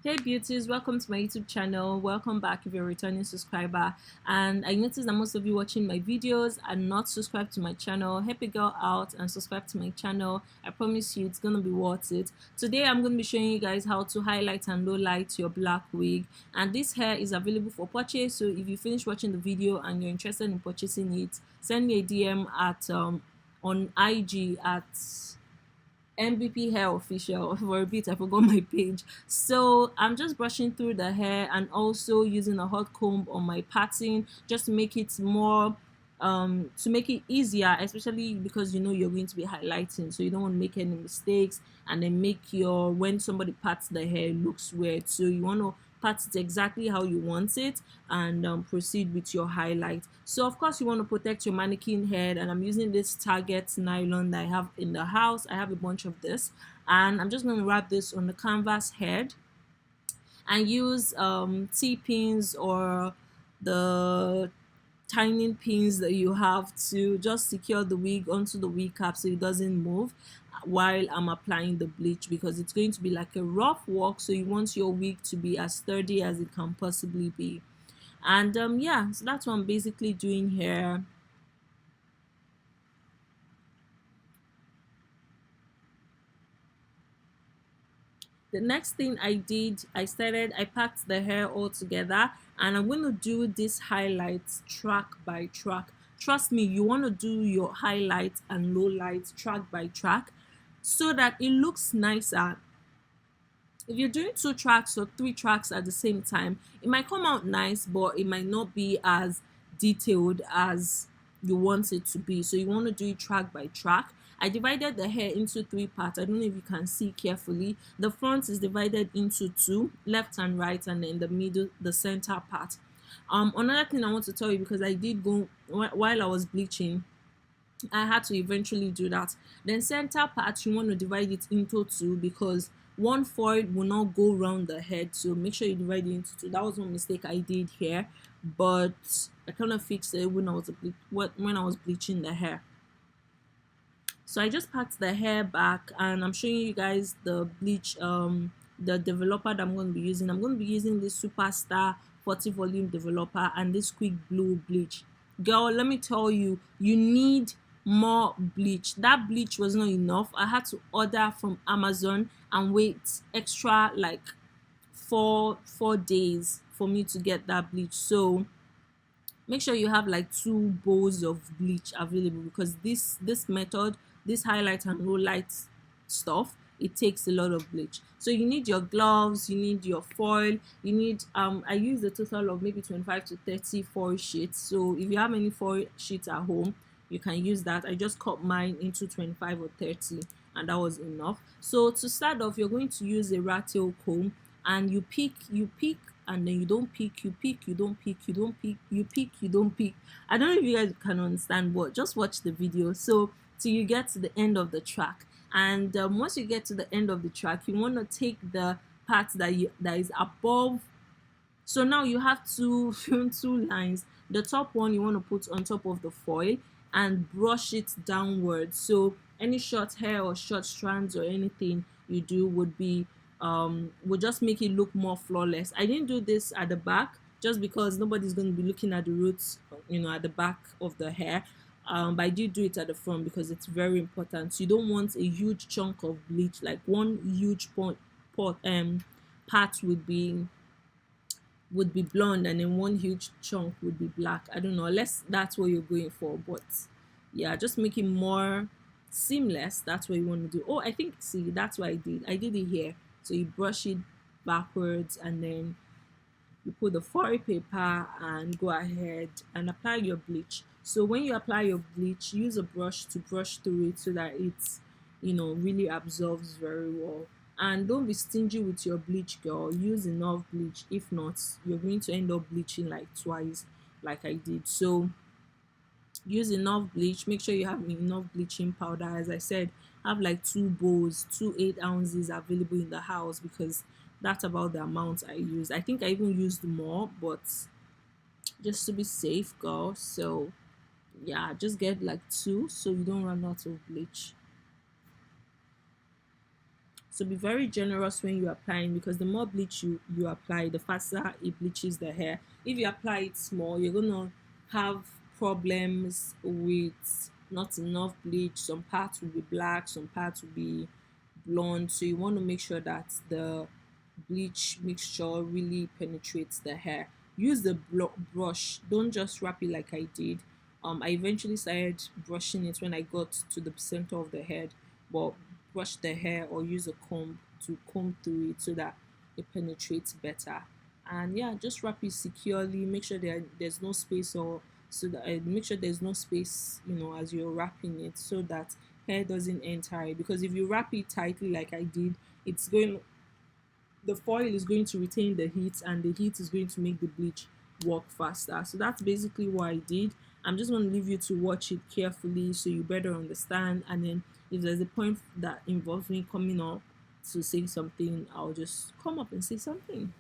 Hey beauties, welcome to my YouTube channel. Welcome back if you're a returning subscriber. And I noticed that most of you watching my videos are not subscribed to my channel. Help a girl out and subscribe to my channel. I promise you it's gonna be worth it. Today I'm gonna be showing you guys how to highlight and low light your black wig. And this hair is available for purchase. So if you finish watching the video and you're interested in purchasing it, send me a DM at on IG at MVP Hair Official. For a bit I forgot my page. So I'm just brushing through the hair and also using a hot comb on my parting just to make it more to make it easier, especially because you know you're going to be highlighting, so you don't want to make any mistakes and then make your when somebody parts the hair looks weird. So you want to part it exactly how you want it and proceed with your highlight. So of course you want to protect your mannequin head, and I'm using this Target nylon that I have in the house. I have a bunch of this, and I'm just going to wrap this on the canvas head and use T-pins or the tiny pins that you have to just secure the wig onto the wig cap so it doesn't move while I'm applying the bleach, because it's going to be like a rough work, so you want your wig to be as sturdy as it can possibly be. And yeah, so that's what I'm basically doing here. The next thing I did, I packed the hair all together, and I'm going to do this highlights track by track. Trust me, you want to do your highlights and low lights track by track so that it looks nicer. If you're doing 2 tracks or 3 tracks at the same time, it might come out nice, but it might not be as detailed as you want it to be. So you want to do it track by track. I divided the hair into 3 parts. I don't know if you can see carefully. The front is divided into 2, left and right, and then the middle, the center part. Another thing I want to tell you, because I did go while I was bleaching, I had to eventually do that. Then center part, you want to divide it into 2 because one foil will not go around the head, so make sure you divide it into 2. That was one mistake I did here, but I kind of fixed it when I was bleaching the hair. So I just packed the hair back, and I'm showing you guys the bleach, the developer that I'm going to be using. I'm going to be using this Superstar 40 volume developer and this quick blue bleach. Girl, let me tell you, you need more bleach. That bleach was not enough. I had to order from Amazon and wait extra like four days for me to get that bleach. So make sure you have like 2 bowls of bleach available, because this method, this highlight and low light stuff, it takes a lot of bleach. So you need your gloves, you need your foil, you need I use a total of maybe 25 to 30 foil sheets. So if you have any foil sheets at home, you can use that. I just cut mine into 25 or 30, and that was enough. So to start off, you're going to use a rat tail comb, and you pick, and then you don't pick, you pick, you don't pick, you don't pick, you pick, you don't pick. I don't know if you guys can understand, but just watch the video so till you get to the end of the track. And once you get to the end of the track, you want to take the part that is above. So now you have two lines. The top one you want to put on top of the foil and brush it downwards. So any short hair or short strands or anything you do would just make it look more flawless. I didn't do this at the back just because nobody's going to be looking at the roots, you know, at the back of the hair. But I did do it at the front because it's very important. So you don't want a huge chunk of bleach, like one huge part would be blonde and then one huge chunk would be black. I don't know, unless that's what you're going for, but yeah, just make it more seamless. That's what you want to do. Oh, I think, see, that's what I did it here. So you brush it backwards, and then you put the foil paper and go ahead and apply your bleach. So when you apply your bleach, use a brush to brush through it so that it's, you know, really absorbs very well. And don't be stingy with your bleach, girl. Use enough bleach. If not, you're going to end up bleaching like twice like I did. So use enough bleach. Make sure you have enough bleaching powder. As I said, have like 2 bowls, 2 8-ounces available in the house, because that's about the amount I use. I think I even used more, but just to be safe, girl. So yeah, just get like 2 so you don't run out of bleach. So be very generous when you're applying, because the more bleach you apply, the faster it bleaches the hair. If you apply it small, you're gonna have problems with not enough bleach. Some parts will be black, some parts will be blonde. So you want to make sure that the bleach mixture really penetrates the hair. Use the brush, don't just wrap it like I did. I eventually started brushing it when I got to the center of the head, but brush the hair or use a comb to comb through it so that it penetrates better. And yeah, just wrap it securely. Make sure there's no space, or so that make sure there's no space, as you're wrapping it, so that hair doesn't enter it. Because if you wrap it tightly like I did, the foil is going to retain the heat, and the heat is going to make the bleach work faster. So that's basically what I did. I'm just going to leave you to watch it carefully so you better understand, and then if there's a point that involves me coming up to say something, I'll just come up and say something.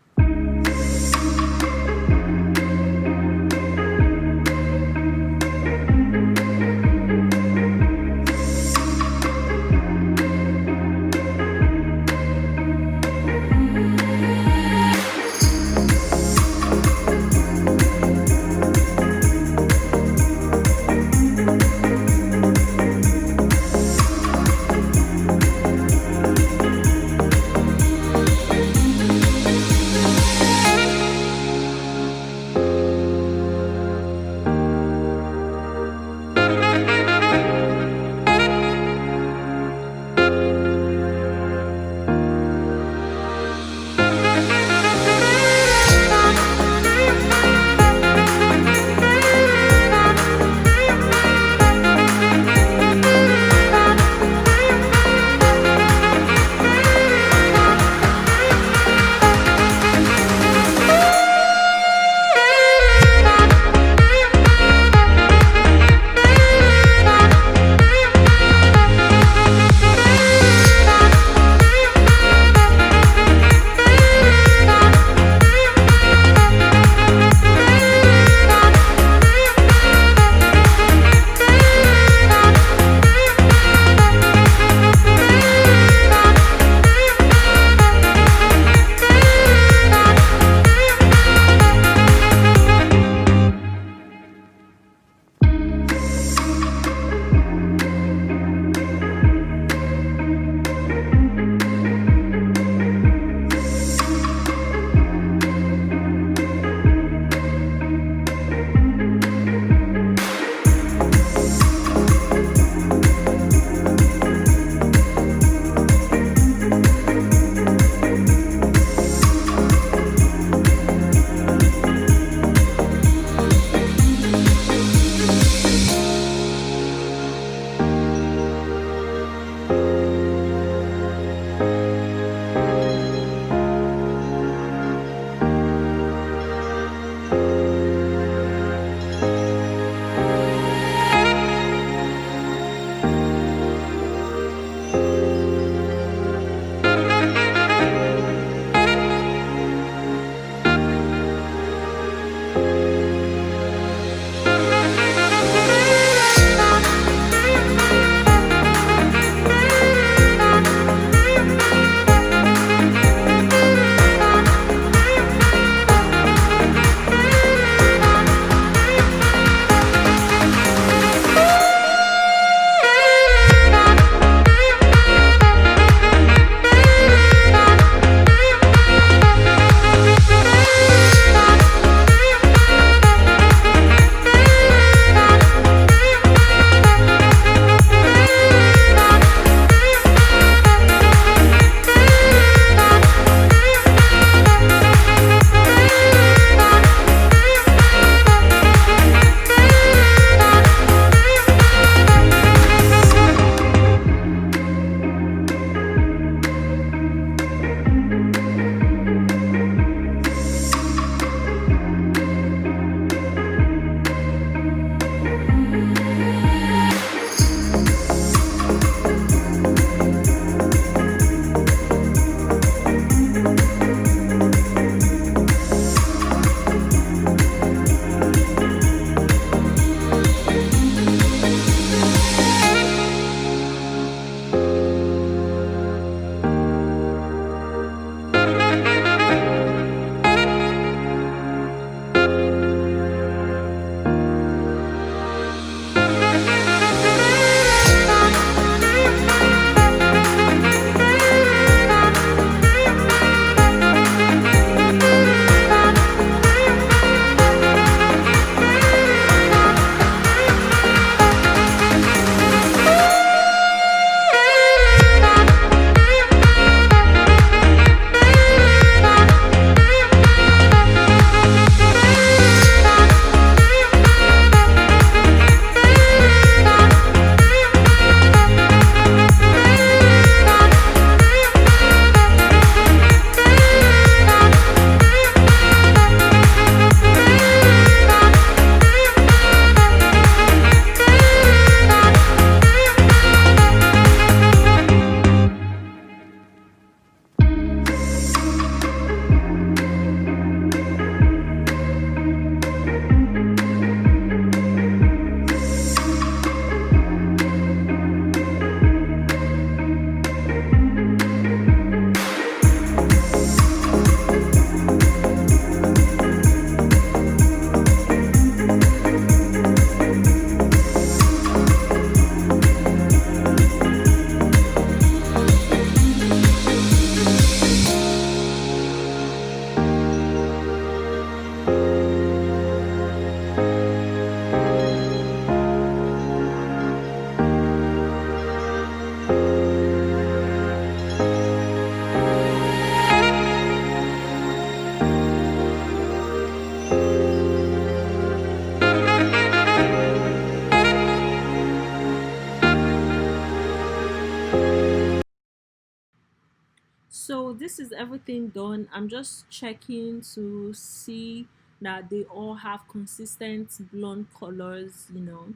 this is everything done. I'm just checking to see that they all have consistent blonde colors, you know,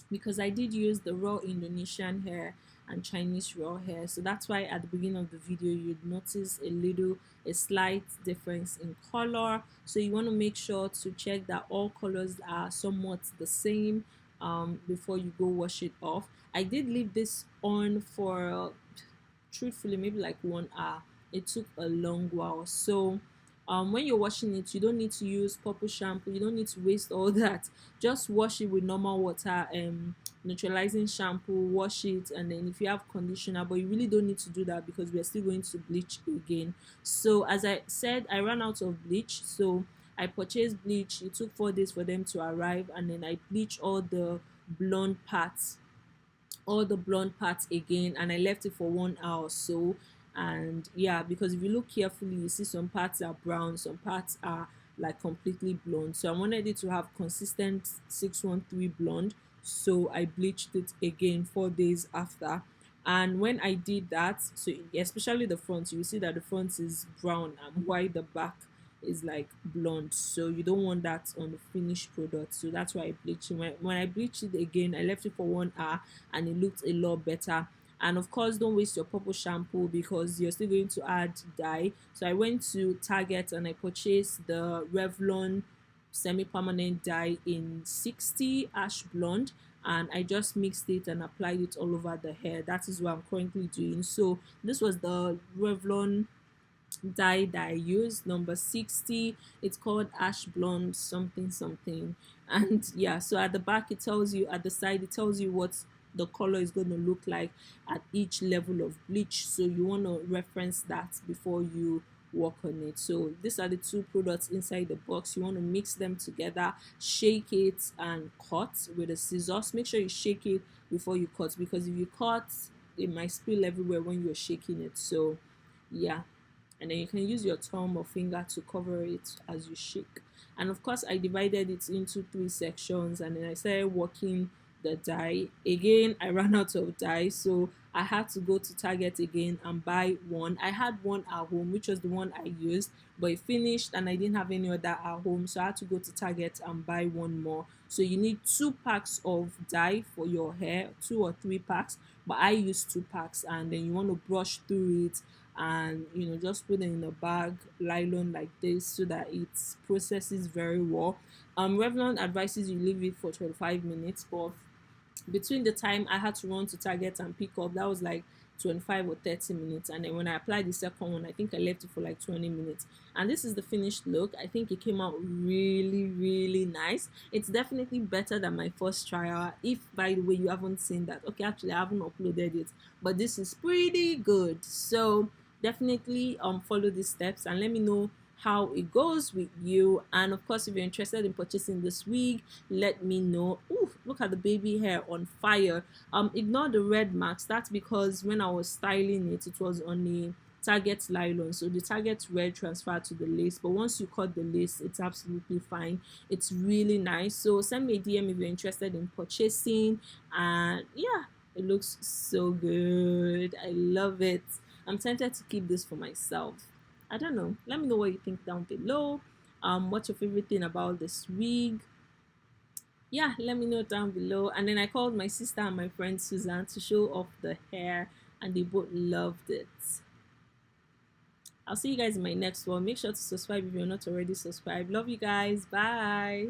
because I did use the raw Indonesian hair and Chinese raw hair. So that's why at the beginning of the video you'd notice a slight difference in color. So you want to make sure to check that all colors are somewhat the same before you go wash it off. I did leave this on for truthfully maybe like 1 hour. It took a long while. So when you're washing it, you don't need to use purple shampoo, you don't need to waste all that. Just wash it with normal water, neutralizing shampoo, wash it, and then if you have conditioner, but you really don't need to do that because we're still going to bleach again. So as I said, I ran out of bleach, so I purchased bleach. It took 4 days for them to arrive, and then I bleached blonde parts blonde parts again, and I left it for 1 hour or so. And yeah, because if you look carefully, you see some parts are brown, some parts are like completely blonde. So I wanted it to have consistent 613 blonde, so I bleached it again 4 days after. And when I did that, so especially the front, you will see that the front is brown and white, the back is like blonde, so you don't want that on the finished product. So that's why I bleached it. When I bleached it again, I left it for 1 hour and it looked a lot better. And of course, don't waste your purple shampoo because you're still going to add dye. So I went to Target and I purchased the Revlon semi-permanent dye in 60 ash blonde, and I just mixed it and applied it all over the hair. That is what I'm currently doing. So this was the Revlon dye that I used, number 60. It's called ash blonde something something. And yeah, so at the back it tells you, at the side it tells you what the color is going to look like at each level of bleach. So you want to reference that before you work on it. So these are the two products inside the box. You want to mix them together, shake it, and cut with a scissors. Make sure you shake it before you cut, because if you cut, it might spill everywhere when you're shaking it. So yeah, and then you can use your thumb or finger to cover it as you shake. And of course, I divided it into 3 sections, and then I started working the dye. Again, I ran out of dye, so I had to go to Target again and buy one. I had one at home, which was the one I used, but it finished and I didn't have any other at home, so I had to go to Target and buy one more. So you need 2 packs of dye for your hair, 2 or 3 packs, but I used 2 packs. And then you want to brush through it and just put it in a bag, nylon like this, so that it processes very well. Revlon advises you leave it for 25 minutes, but between the time I had to run to Target and pick up, that was like 25 or 30 minutes. And then when I applied the second one, I think I left it for like 20 minutes. And this is the finished look. I think it came out really nice. It's definitely better than my first trial. If by the way you haven't seen that, okay, actually I haven't uploaded it, but this is pretty good. So definitely follow these steps and let me know how it goes with you. And of course, if you're interested in purchasing this wig, let me know. Ooh, look at the baby hair on fire. Ignore the red marks. That's because when I was styling it, it was on the Target nylon, so the Target red transferred to the lace, but once you cut the lace, it's absolutely fine. It's really nice. So send me a DM if you're interested in purchasing. And yeah, it looks so good. I love it. I'm tempted to keep this for myself. I don't know. Let me know what you think down below. What's your favorite thing about this wig? Yeah, let me know down below. And then I called my sister and my friend Susan to show off the hair, and they both loved it. I'll see you guys in my next one. Make sure to subscribe if you're not already subscribed. Love you guys. Bye.